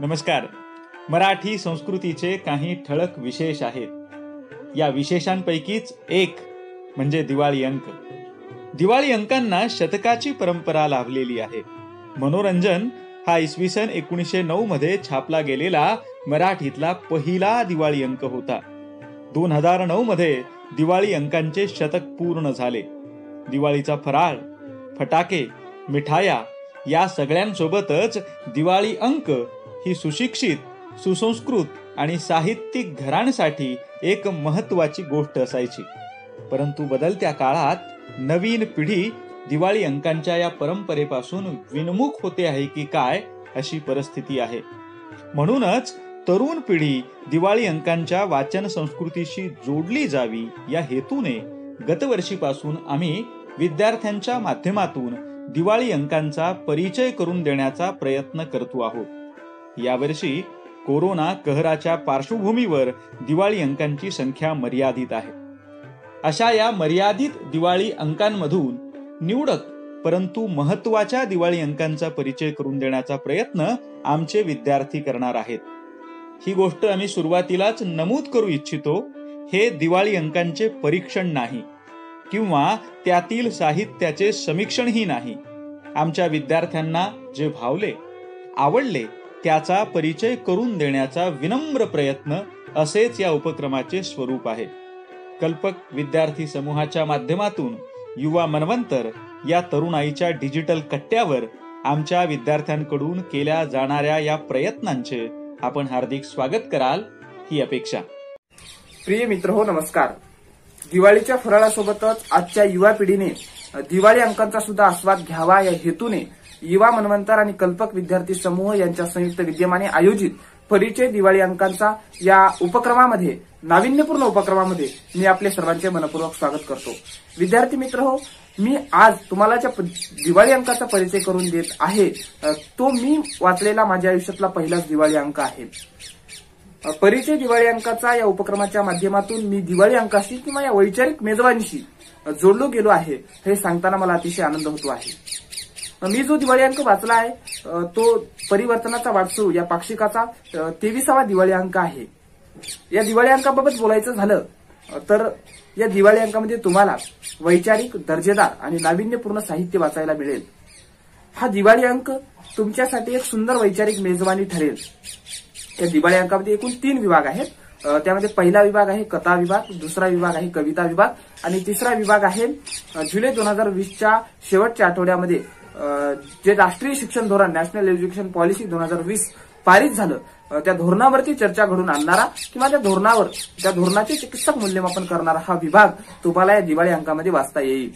नमस्कार. मराठी संस्कृतीचे काही ठळक विशेष आहेत. या विशेषांपैकीच एक म्हणजे दिवाळी अंक. दिवाळी अंकांना शतकाची परंपरा लाभलेली आहे. मनोरंजन हा इसवी सन 1909 मध्ये छापला गेलेला मराठीतला पहिला दिवाळी अंक होता. 2009 मध्ये दिवाळी अंकांचे शतक पूर्ण झाले. दिवाळीचा फराळ, फटाके, मिठाया या सगळ्यांसोबतच दिवाळी अंक ही सुशिक्षित, सुसंस्कृत आणि साहित्यिक घराण्यासाठी एक महत्वाची गोष्ट असायची. परंतु बदलत्या काळात नवीन पिढी दिवाळी अंकांच्या या परंपरेपासून विनमुख होते आहे की काय अशी परिस्थिती आहे. म्हणूनच तरुण पिढी दिवाळी अंकांच्या वाचन संस्कृतीशी जोडली जावी या हेतूने गतवर्षीपासून आम्ही विद्यार्थ्यांच्या माध्यमातून दिवाळी अंकांचा परिचय करून देण्याचा प्रयत्न करतो आहोत. यावर्षी कोरोना कहराच्या पार्श्वभूमीवर दिवाळी अंकांची संख्या मर्यादित आहे. अशा या मर्यादित दिवाळी अंकांमधून निवडक परंतु महत्वाच्या दिवाळी अंकांचा परिचय करून देण्याचा प्रयत्न आमचे विद्यार्थी करणार आहेत. ही गोष्ट आम्ही सुरुवातीलाच नमूद करू इच्छितो. हे दिवाळी अंकांचे परीक्षण नाही किंवा त्यातील साहित्याचे समीक्षणही नाही. आमच्या विद्यार्थ्यांना जे भावले, आवडले त्याचा परिचय करून देण्याचा विनम्र प्रयत्न असेच या उपक्रमाचे स्वरूप आहे. कल्पक विद्यार्थी समूहाच्या माध्यमातून युवा मनवंतर या तरुणाईच्या डिजिटल कट्ट्यावर आमच्या विद्यार्थ्यांकडून केल्या जाणाऱ्या या प्रयत्नांचे आपण हार्दिक स्वागत कराल ही अपेक्षा. प्रिय मित्र हो, नमस्कार. दिवाळीच्या फराळासोबतच आजच्या युवा पिढीने दिवाळी अंकांचा सुद्धा आस्वाद घ्यावा या हेतूने युवा मनवंतर आणि कल्पक विद्यार्थी समूह यांच्या संयुक्त विद्यमाने आयोजित परिचय दिवाळी अंकांचा या उपक्रमामध्ये, नाविन्यपूर्ण उपक्रमामध्ये मी आपले सर्वांचे मनपूर्वक स्वागत करतो. विद्यार्थी मित्र हो, मी आज तुम्हाला ज्या दिवाळी अंकाचा परिचय करून देत आहे तो मी वाचलेला माझ्या आयुष्यातला पहिलाच दिवाळी अंक आहे. परिचय दिवाळी अंकाचा या उपक्रमाच्या माध्यमातून मी दिवाळी अंकाशी किंवा या वैचारिक मेजवानीशी जोडलो गेलो आहे हे सांगताना मला अतिशय आनंद होतो आहे. मी जो दिवाळी अंक वाचला आहे तो परिवर्तनाचा वाटसू या पाक्षिकाचा 23वा दिवाळी अंक आहे. या दिवाळी अंकाबाबत बोलायचं झालं तर या दिवाळी अंकामध्ये तुम्हाला वैचारिक, दर्जेदार आणि नाविन्यपूर्ण साहित्य वाचायला मिळेल. हा दिवाळी अंक तुमच्यासाठी एक सुंदर वैचारिक मेजवानी ठरेल. या दिवाळी अंकामध्ये एकूण 3 विभाग आहेत. त्यामध्ये पहिला विभाग आहे कथा विभाग, दुसरा विभाग आहे कविता विभाग आणि तिसरा विभाग आहे जुलै 2020च्या शेवटच्या आठवड्यामध्ये जे राष्ट्रीय शिक्षण धोरण, नॅशनल एज्युकेशन पॉलिसी 2020 पारित झालं त्या धोरणावरती चर्चा घडून आणणारा किंवा त्या धोरणाचे चिकित्सक मूल्यमापन करणारा हा विभाग तुम्हाला या दिवाळी अंकामध्ये वाचता येईल.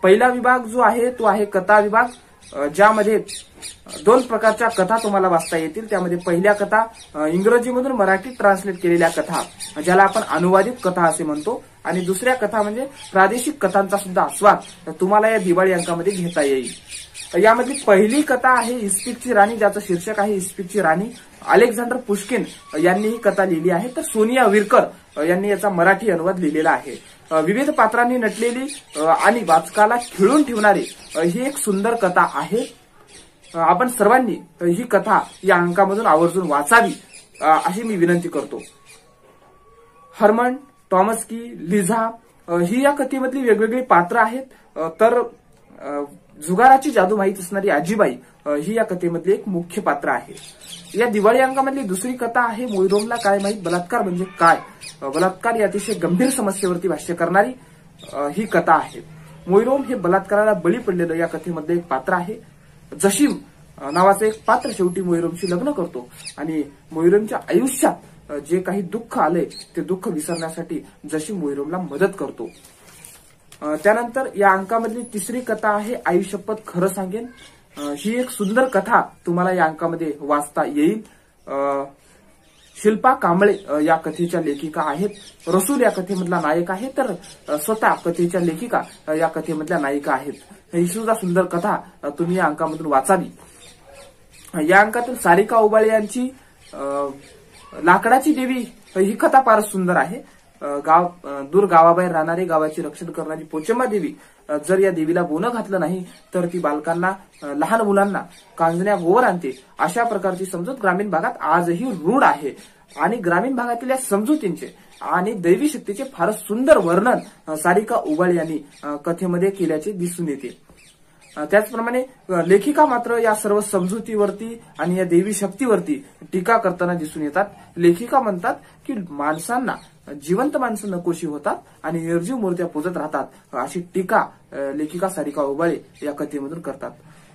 पहिला विभाग जो आहे तो आहे कथा विभाग, ज्यामध्ये 2 प्रकारच्या कथा तुम्हाला वाचता येतील. त्यामध्ये पहिल्या कथा इंग्रजीमधून मराठीत ट्रान्सलेट केलेल्या कथा, ज्याला आपण अनुवादित कथा असे म्हणतो, आणि दुसऱ्या कथा म्हणजे प्रादेशिक कथांचा सुद्धा आस्वाद तुम्हाला या दिवाळी अंकामध्ये घेता येईल. यामधली पहिली कथा आहे इस्पिकची राणी, ज्याचं शीर्षक आहे इस्पिकची राणी. अलेक्झांडर पुश्किन यांनी ही कथा लिहिली आहे, तर सोनिया विरकर यांनी याचा मराठी अनुवाद लिहिलेला आहे. विविध पात्रांनी नटलेली आणि वाचकाला खिळून ठेवणारी ही एक सुंदर कथा आहे. आपण सर्वांनी ही कथा या अंकामधून आवर्जून वाचावी अशी मी विनंती करतो. हर्मन, टॉमस्की, लिझा ही या कथेमधली वेगवेगळी पात्र आहेत. तर जुगाराची जादू माहीत असणारी आजीबाई ही या कथेमधली एक मुख्य पात्र आहे. या दिवाळी अंकामधली दुसरी कथा आहे मोईरोमला काय माहीत, बलात्कार म्हणजे काय. बलात्कार या अतिशय गंभीर समस्येवरती भाष्य करणारी ही कथा आहे. मोईरोम हे बलात्काराला बळी पडलेलं या कथेमध्ये एक पात्र आहे. जशीम नावाचं एक पात्र शेवटी मोईरोमशी लग्न करतो आणि मोईरोमच्या आयुष्यात जे काही दुःख आले ते दुःख विसरण्यासाठी जशीम मोईरोमला मदत करतो. त्यानंतर या अंकामधली तिसरी कथा आहे आई शपथ खरं सांगेन. ही एक सुंदर कथा तुम्हाला या अंकामध्ये वाचता येईल. शिल्पा कांबळे या कथेच्या लेखिका आहेत. रसूल या कथेमधला नायक आहे, तर स्वतः कथेच्या लेखिका या कथेमधल्या नायिका आहेत. ही सुद्धा सुंदर कथा तुम्ही या अंकामधून वाचावी. या अंकातून सारिका उबाळे यांची लाकडाची देवी ही कथा फारच सुंदर आहे. दूर गावाबाहेर राहणारी, गावाचे रक्षण करणारी पोचम्मा देवी जर या देवीला बोनं घातलं नाही तर ती बालकांना, लहान मुलांना कांजण्या गोवर आणते. अशा प्रकारची समजूत ग्रामीण भागात आजही रूढ आहे आणि ग्रामीण भागातील या समजुतींचे आणि दैवी शक्तीचे फारच सुंदर वर्णन सारिका उबाळे यांनी कथेमध्ये केल्याचे दिसून येते. त्याचप्रमाणे लेखिका मात्र या सर्व समजुतीवरती आणि या देवी शक्तीवरती टीका करताना दिसून येतात. लेखिका म्हणतात की माणसांना जिवंत माणसं नकोशी होतात आणि निर्जीव मूर्त्या पूजत राहतात, अशी टीका लेखिका सारिका उबाळे या कथेमधून करतात.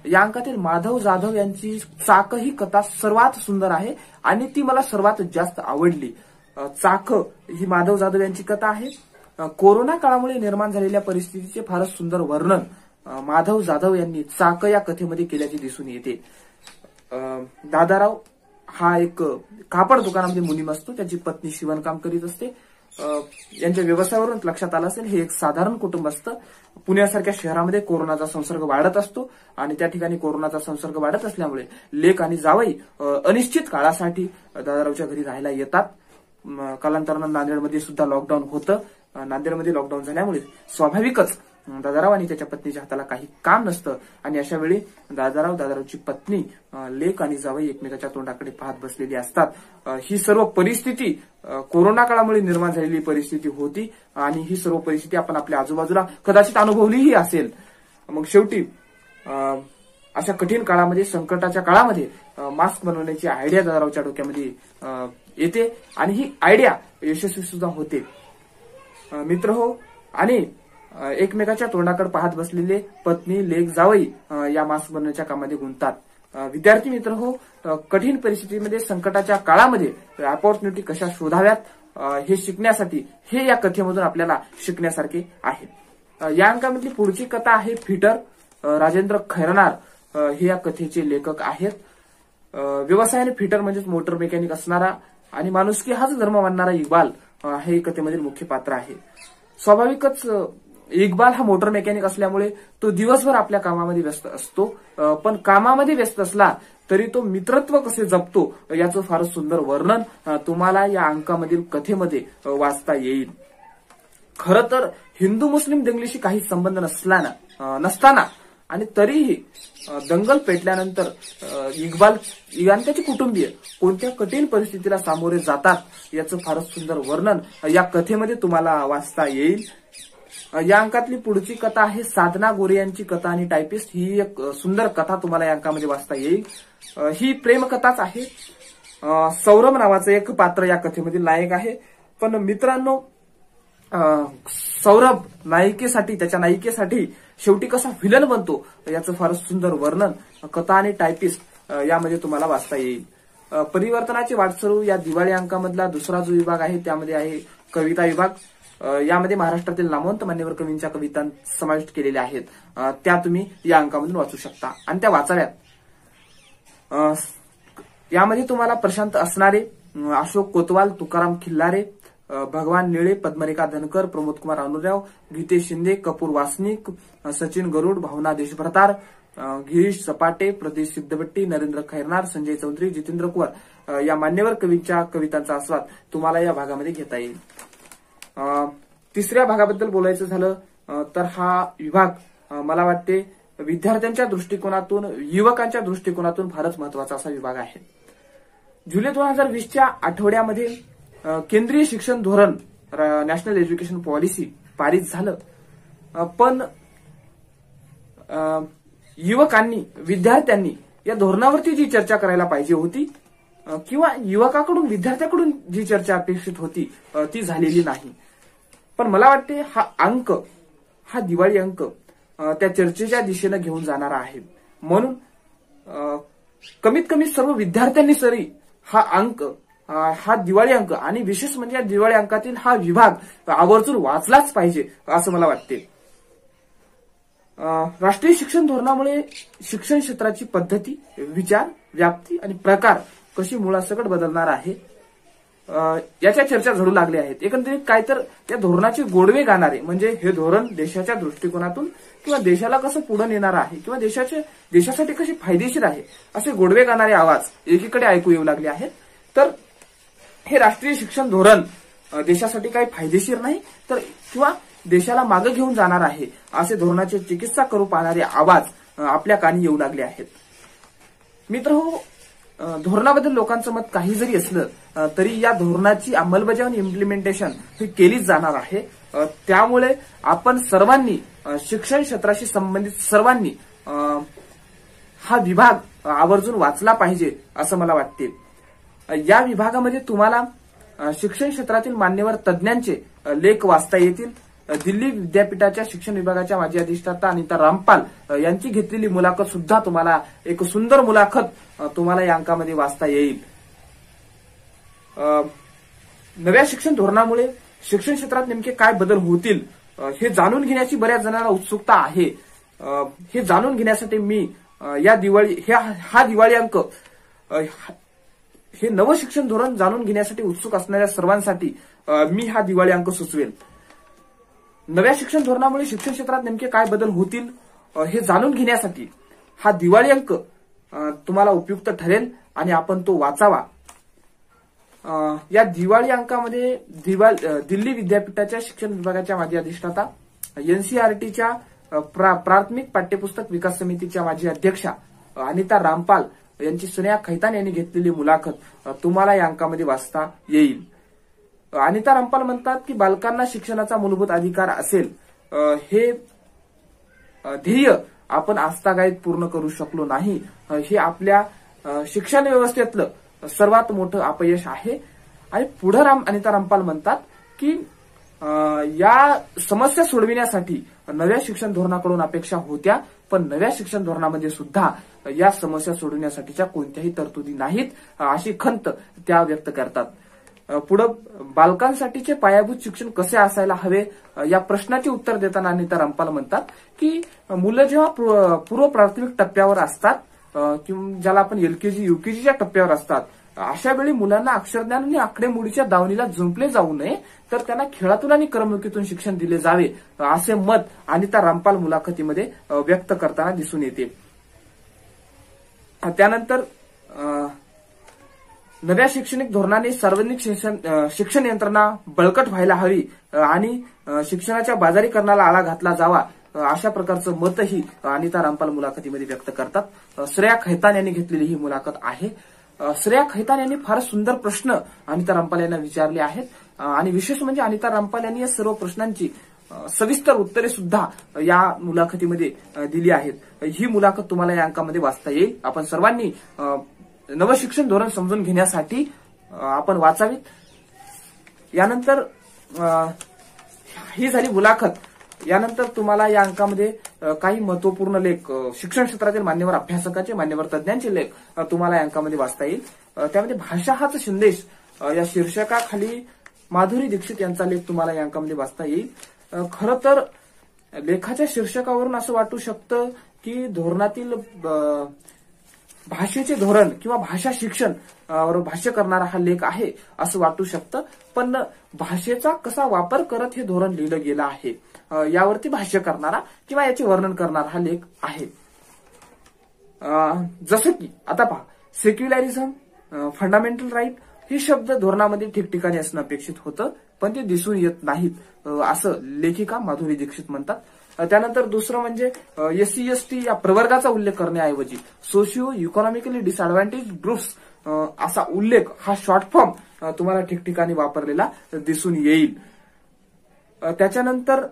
या अंकातील माधव जाधव यांची चाक ही कथा सर्वात सुंदर आहे आणि ती मला सर्वात जास्त आवडली. चाक ही माधव जाधव यांची कथा आहे. कोरोना काळामुळे निर्माण झालेल्या परिस्थितीचे फारच सुंदर वर्णन माधव जाधव यांनी चाक या कथेमध्ये केल्याचे दिसून येते. दादाराव हा एक कापड दुकानामध्ये मुनीम असतो, त्याची पत्नी शिवणकाम करीत असते. यांच्या व्यवसायावरून लक्षात आलं असेल हे एक साधारण कुटुंब असतं. पुण्यासारख्या शहरामध्ये कोरोनाचा संसर्ग वाढत असतो आणि त्या ठिकाणी कोरोनाचा संसर्ग वाढत असल्यामुळे लेक आणि जावई अनिश्चित काळासाठी दादारावच्या घरी राहायला येतात. कालांतरानं नांदेडमध्ये सुद्धा लॉकडाऊन होतं. नांदेडमध्ये लॉकडाऊन झाल्यामुळे स्वाभाविकच दादाराव आणि त्याच्या पत्नीच्या हाताला काही काम नसतं आणि अशा वेळी दादारावची पत्नी, लेक आणि जावई एकमेकाच्या तोंडाकडे पाहत बसलेली असतात. ही सर्व परिस्थिती कोरोना काळामुळे निर्माण झालेली परिस्थिती होती आणि ही सर्व परिस्थिती आपण आपल्या आजूबाजूला कदाचित अनुभवलीही असेल. मग शेवटी अशा कठीण काळामध्ये, संकटाच्या काळामध्ये मास्क बनवण्याची आयडिया दादारावच्या डोक्यामध्ये येते आणि ही आयडिया यशस्वी सुद्धा होते. मित्र हो, आणि एकमेकाच्या तोंडाकडे पाहत बसलेले पत्नी, लेक, जावई या मास्क बनवण्याच्या कामामध्ये गुंततात. विद्यार्थी मित्र हो, कठीण परिस्थितीमध्ये, संकटाच्या काळामध्ये अपॉर्च्युनिटी कशा शोधाव्यात हे शिकण्यासाठी हे या कथेमधून आपल्याला शिकण्यासारखे आहे. या अंकामधली पुढची कथा आहे फिटर. राजेंद्र खैरनार हे या कथेचे लेखक आहेत. व्यवसायाने फिटर म्हणजेच मोटर मेकॅनिक असणारा आणि माणुसकी हाच धर्म मानणारा इक्बाल हे कथेमधील मुख्य पात्र आहे. स्वाभाविकच इक्बाल हा मोटर मेकॅनिक असल्यामुळे तो दिवसभर आपल्या कामामध्ये व्यस्त असतो, पण कामामध्ये व्यस्त असला तरी तो मित्रत्व कसे जपतो याचं फारच सुंदर वर्णन तुम्हाला या अंकामधील कथेमध्ये वाचता येईल. खरं तर हिंदू मुस्लिम दंगलीशी काही संबंध नसताना आणि तरीही दंगल पेटल्यानंतर इक्बाल आणि त्याचे कुटुंबीय कोणत्या कठीण परिस्थितीला सामोरे जातात याचं फारच सुंदर वर्णन या कथेमध्ये तुम्हाला वाचता येईल. या अंकातली पुढची कथा आहे साधना गोरे यांची कथा आणि टायपिस्ट. ही एक सुंदर कथा तुम्हाला या अंकामध्ये वाचता येईल. ही प्रेमकथाच आहे. सौरभ नावाचं एक पात्र या कथेमधील नायक आहे. पण मित्रांनो, सौरभ त्याच्या नायिकेसाठी शेवटी कसा व्हिलन बनतो याचं फारच सुंदर वर्णन कथा आणि टायपिस्ट यामध्ये तुम्हाला वाचता येईल. परिवर्तनाचे वाटसरू या दिवाळी अंकामधला दुसरा जो विभाग आहे त्यामध्ये आहे कविता विभाग. यामध्ये महाराष्ट्रातील नामवंत मान्यवर कवींच्या कविता समाविष्ट केलेल्या आहेत. त्या तुम्ही या अंकामधून वाचू शकता आणि त्या वाचाव्यात. यामध्ये तुम्हाला प्रशांत असणारे, अशोक कोतवाल, तुकाराम खिल्लारे, भगवान निळे, पद्मरेखा धनकर, प्रमोद कुमार अनुराव, गीतेश शिंदे, कपूर वासनिक, सचिन गरुड, भावना देशभ्रतार, गिरीश सपाटे, प्रदेश सिद्धभट्टी, नरेंद्र खैरनार, संजय चौधरी, जितेंद्र कुवर या मान्यवर कवींच्या कवितांचा आस्वाद तुम्हाला या भागामध्ये घेता येईल. तिसऱ्या भागाबद्दल बोलायचं झालं तर हा विभाग मला वाटते विद्यार्थ्यांच्या दृष्टिकोनातून, युवकांच्या दृष्टिकोनातून फारच महत्वाचा असा विभाग आहे. जुलै 2020च्या आठवड्यामध्ये केंद्रीय शिक्षण धोरण नॅशनल एज्युकेशन पॉलिसी पारित झालं, पण युवकांनी, विद्यार्थ्यांनी या धोरणावरती जी चर्चा करायला पाहिजे होती किंवा युवकाकडून, विद्यार्थ्याकडून जी चर्चा अपेक्षित होती ती झालेली नाही. पण मला वाटते हा दिवाळी अंक त्या चर्चेच्या दिशेनं घेऊन जाणारा आहे. म्हणून कमीत कमी सर्व विद्यार्थ्यांनी तरी हा दिवाळी अंक आणि विशेष म्हणजे या दिवाळी अंकातील हा विभाग आवर्जून वाचलाच पाहिजे असं मला वाटते. राष्ट्रीय शिक्षण धोरणामुळे शिक्षण क्षेत्राची पद्धती, विचार, व्याप्ती आणि प्रकार कशी मुळासकट बदलणार आहे याच्या चर्चा घडू लागल्या आहेत. एकंदरीत काय तर या धोरणाचे गोडवे गाणारे, म्हणजे हे धोरण देशाच्या दृष्टिकोनातून किंवा देशाला कसं पुढे नेणार आहे किंवा देशासाठी कशी फायदेशीर आहे असे गोडवे गाणारे आवाज एकीकडे ऐकू येऊ लागले आहेत. तर हे राष्ट्रीय शिक्षण धोरण देशासाठी काही फायदेशीर नाही तर किंवा देशाला मागे घेऊन जाणार आहे असे धोरणाची चिकित्सा करू पाहणारे आवाज आपल्या कानी येऊ लागले आहेत. मित्रहो, धोरणाबद्दल लोकांचं मत काही जरी असलं तरी या धोरणाची अंमलबजावणी इम्प्लिमेंटेशन ही केलीच जाणार आहे. त्यामुळे आपण सर्वांनी शिक्षण क्षेत्राशी संबंधित सर्वांनी हा विभाग आवर्जून वाचला पाहिजे असं मला वाटते. या विभागामध्ये तुम्हाला शिक्षण क्षेत्रातील मान्यवर तज्ज्ञांचे लेख वाचता येतील. दिल्ली विद्यापीठाच्या शिक्षण विभागाच्या माजी अधिष्ठाता अनिता रामपाल यांची घेतलेली मुलाखत सुद्धा तुम्हाला एक सुंदर मुलाखत तुम्हाला या अंकामध्ये वाचता येईल. नव्या शिक्षण धोरणामुळे शिक्षण क्षेत्रात नेमके काय बदल होतील हे जाणून घेण्याची बऱ्याच जणांना उत्सुकता आहे. हे जाणून घेण्यासाठी मी हा दिवाळी अंक हे नवं शिक्षण धोरण जाणून घेण्यासाठी उत्सुक असणाऱ्या सर्वांसाठी मी हा दिवाळी अंक सुचवेल. नव्या शिक्षण धोरणामुळे शिक्षण क्षेत्रात नेमके काय बदल होतील हे जाणून घेण्यासाठी हा दिवाळी अंक तुम्हाला उपयुक्त ठरेल आणि आपण तो वाचावा. या दिवाळी अंकामध्ये दिल्ली विद्यापीठाच्या शिक्षण विभागाच्या माजी अधिष्ठाता, एनसीईआरटीच्या प्राथमिक पाठ्यपुस्तक विकास समितीच्या माजी अध्यक्षा अनिता रामपाल यांची सुनेहा खैतान यांनी घेतलेली मुलाखत तुम्हाला या अंकामध्ये वाचता येईल. अनिता रामपाल म्हणतात की बालकांना शिक्षणाचा मूलभूत अधिकार असेल हे ध्येय आपण आजतागायत पूर्ण करू शकलो नाही. हे आपल्या शिक्षण व्यवस्थेतलं सर्वात मोठं अपयश आहे. आणि पुढे अनिता रामपाल म्हणतात की या समस्या सोडविण्यासाठी नव्या शिक्षण धोरणाकडून अपेक्षा होत्या, पण नव्या शिक्षण धोरणामध्ये सुद्धा या समस्या सोडविण्यासाठीच्या कोणत्याही तरतुदी नाहीत अशी खंत त्या व्यक्त करतात. पुढे बालकांसाठीचे पायाभूत शिक्षण कसे असायला हवे या प्रश्नाचे उत्तर देताना अनिता रामपाल म्हणतात की मुलं जेव्हा पूर्व प्राथमिक टप्प्यावर असतात किंवा ज्याला आपण एलकेजी युकेजीच्या टप्प्यावर असतात अशा वेळी मुलांना अक्षरज्ञान आणि आकडेमोडीच्या दावणीला जुंपले जाऊ नये तर त्यांना खेळातून आणि करमणुकीतून शिक्षण दिले जावे असे मत अनिता रामपाल मुलाखतीमध्ये व्यक्त करताना दिसून येते. त्यानंतर नव्या शैक्षणिक धोरणाने सार्वजनिक शिक्षण यंत्रणा बळकट व्हायला हवी आणि शिक्षणाच्या बाजारीकरणाला आळा घातला जावा अशा प्रकारचं मतही अनिता रामपाल मुलाखतीमध्ये व्यक्त करतात. श्रेया खैतान यांनी घेतलेली ही मुलाखत आहे. श्रेया खैतान यांनी फार सुंदर प्रश्न अनिता रामपाल यांना विचारले आहेत आणि विशेष म्हणजे अनिता रामपाल यांनी या सर्व प्रश्नांची सविस्तर उत्तरे सुद्धा या मुलाखतीमध्ये दिली आहेत. ही मुलाखत तुम्हाला या अंकामध्ये वाचता येईल. आपण सर्वांनी नवं शिक्षण धोरण समजून घेण्यासाठी आपण वाचावीत. यानंतर ही झाली मुलाखत. यानंतर तुम्हाला या अंकामध्ये काही महत्वपूर्ण लेख शिक्षण क्षेत्रातील मान्यवर अभ्यासकाचे, मान्यवर तज्ज्ञांचे लेख तुम्हाला या अंकामध्ये वाचता येईल. त्यामध्ये भाषा हाच संदेश या शीर्षकाखाली माधुरी दीक्षित यांचा लेख तुम्हाला या अंकामध्ये वाचता येईल. खरं तर लेखाच्या शीर्षकावरून असं वाटू शकतं की धोरणातील भाषेचे धोरण किंवा भाषा शिक्षण वर भाष्य करणारा हा लेख आहे असं वाटू शकतं, पण भाषेचा कसा वापर करत हे धोरण लिहिलं गेलं आहे यावरती भाष्य करणारा किंवा याचे वर्णन करणारा हा लेख आहे. जसं की आता पहा, सेक्युलरिझम, फंडामेंटल राईट हे शब्द धोरणामध्ये ठिकठिकाणी असणं अपेक्षित होतं, पण ते दिसून येत नाहीत असं लेखिका माधुरी दीक्षित म्हणतात. त्यानंतर दुसरं म्हणजे एससी एसटी या प्रवर्गाचा उल्लेख करण्याऐवजी सोशिओ इकॉनॉमिकली डिसएडव्हान्टेज ग्रुप्स असा उल्लेख हा शॉर्ट फॉर्म तुम्हाला ठिकठिकाणी वापरलेला दिसून येईल. त्याच्यानंतर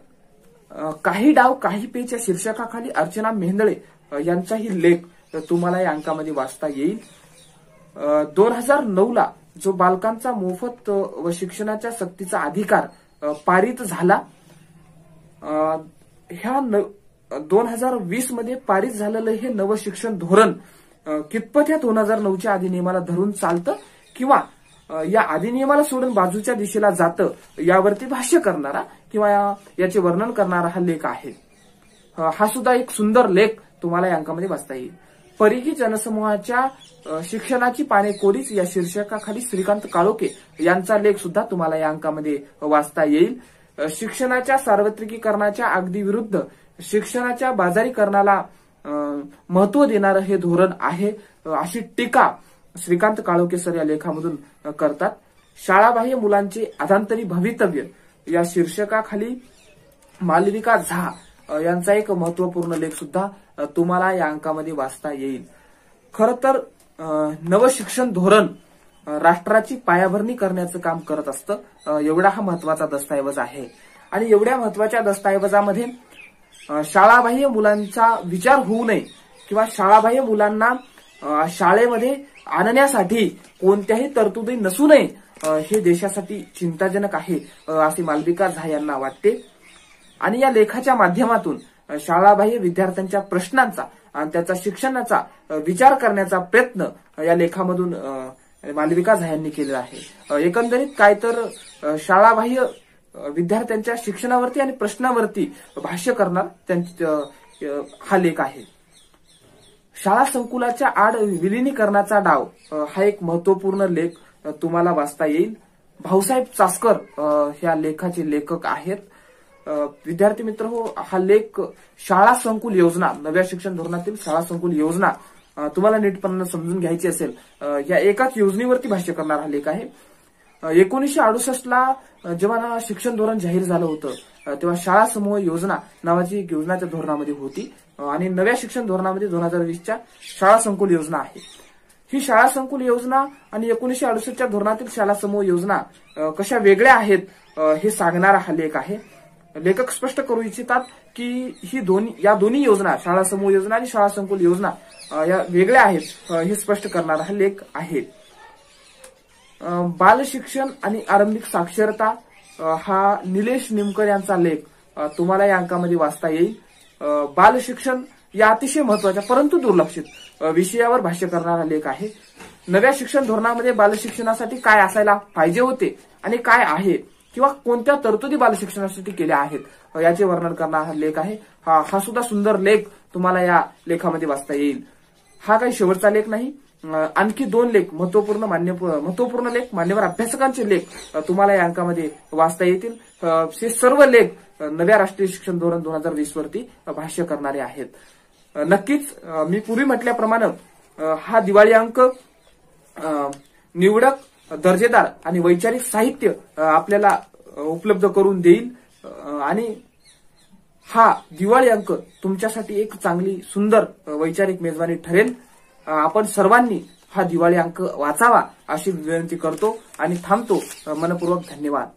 काही डाव काही पेच्या शीर्षकाखाली अर्चना मेहेंदळे यांचाही लेख तुम्हाला या अंकामध्ये वाचता येईल. 2009 ला जो बालकांचा मोफत व शिक्षणाच्या सक्तीचा अधिकार पारित झाला, ह्या 2020 मध्ये पारित झालेलं हे नवं शिक्षण धोरण कितपत या 2009च्या अधिनियमाला धरून चालतं किंवा या अधिनियमाला सोडून बाजूच्या दिशेला जातं यावरती भाष्य करणारा किंवा याचे वर्णन करणारा हा लेख आहे. हा सुद्धा एक सुंदर लेख तुम्हाला या अंकामध्ये वाचता येईल. परिघी जनसमूहाच्या शिक्षणाची पाने कोरीच या शीर्षकाखाली श्रीकांत काळोखे यांचा लेख सुद्धा तुम्हाला या अंकामध्ये वाचता येईल. शिक्षणाच्या सार्वत्रिकीकरणाच्या अगदी विरुद्ध शिक्षणाच्या बाजारीकरणाला महत्व देणारं हे धोरण आहे अशी टीका श्रीकांत काळोखे सर या लेखामधून करतात. शाळाबाह्य मुलांचे अधांतरी भवितव्य या शीर्षकाखाली मालविका झा यांचा एक महत्वपूर्ण लेख सुद्धा तुम्हाला या अंकामध्ये वाचता येईल. खर तर नवशिक्षण धोरण राष्ट्राची पायाभरणी करण्याचं काम करत असतं. एवढा हा महत्वाचा दस्तऐवज आहे आणि एवढ्या महत्वाच्या दस्तऐवजामध्ये शाळाबाह्य मुलांचा विचार होऊ नये किंवा शाळाबाह्य मुलांना शाळेमध्ये आणण्यासाठी कोणत्याही तरतुदी नसू नये हे देशासाठी चिंताजनक आहे असे मालविका झा यांना वाटते. आणि या लेखाच्या माध्यमातून शाळाबाह्य विद्यार्थ्यांच्या प्रश्नांचा आणि त्याचा शिक्षणाचा विचार करण्याचा प्रयत्न या लेखामधून मालविका झा यांनी केलेला आहे. एकंदरीत काय तर शाळाबाह्य विद्यार्थ्यांच्या शिक्षणावरती आणि प्रश्नावरती भाष्य करणार हा लेख आहे. शाळा संकुलाच्या आड विलिनीकरणाचा डाव हा एक महत्वपूर्ण लेख तुम्हाला वाचता येईल. भाऊसाहेब चासकर ह्या लेखाचे लेखक आहेत. विद्यार्थी मित्र हो, हा लेख शाळा संकुल योजना, नव्या शिक्षण धोरणातील शाळा संकुल योजना तुम्हाला नीटपणे समजून घ्यायची असेल या एकाच योजनेवरती भाष्य करणारा हा लेख आहे. 1968 जेव्हा शिक्षण धोरण जाहीर झालं होतं तेव्हा शाळा समूह योजना नावाची एक योजना त्या धोरणामध्ये होती आणि नव्या शिक्षण धोरणामध्ये 2020च्या शाळा संकुल योजना आहे. ही शाळा संकुल योजना आणि 1968च्या धोरणातील शाळा समूह योजना कशा वेगळ्या आहेत हे सांगणारा हा लेख आहे. लेखक स्पष्ट करू इच्छितात की या दोन्ही योजना, शाळा समूह योजना आणि शाळा संकुल योजना या वेगळ्या आहेत हे स्पष्ट करणारा हा लेख आहे. बाल शिक्षण आणि आरंभिक साक्षरता हा निलेश निमकर यांचा लेख तुम्हाला या अंकामध्ये वाचता येईल. बाल शिक्षण या अतिशय महत्वाच्या परंतु दुर्लक्षित विषयावर भाष्य करणारा लेख आहे. नव्या शिक्षण धोरणामध्ये बाल शिक्षणासाठी काय असायला पाहिजे होते आणि काय आहे किंवा कोणत्या तरतुदी बाल शिक्षणासाठी केल्या आहेत याचे वर्णन करणारा हा लेख आहे. हा सुद्धा सुंदर लेख तुम्हाला या लेखामध्ये वाचता येईल. हा काही शेवटचा लेख नाही, आणखी 2 लेख महत्वपूर्ण लेख, मान्यवर अभ्यासकांचे लेख तुम्हाला या अंकामध्ये वाचता येतील. हे सर्व लेख नव्या राष्ट्रीय शिक्षण धोरण 2020 वरती भाष्य करणारे आहेत. नक्कीच मी पूर्वी म्हटल्याप्रमाणे हा दिवाळी अंक निवडक, दर्जेदार आणि वैचारिक साहित्य आपल्याला उपलब्ध करून देईल आणि हा दिवाळी अंक तुमच्यासाठी एक चांगली सुंदर वैचारिक मेजवानी ठरेल. आपण सर्वांनी हा दिवाळी अंक वाचावा अशी विनंती करतो आणि थांबतो. मनपूर्वक धन्यवाद.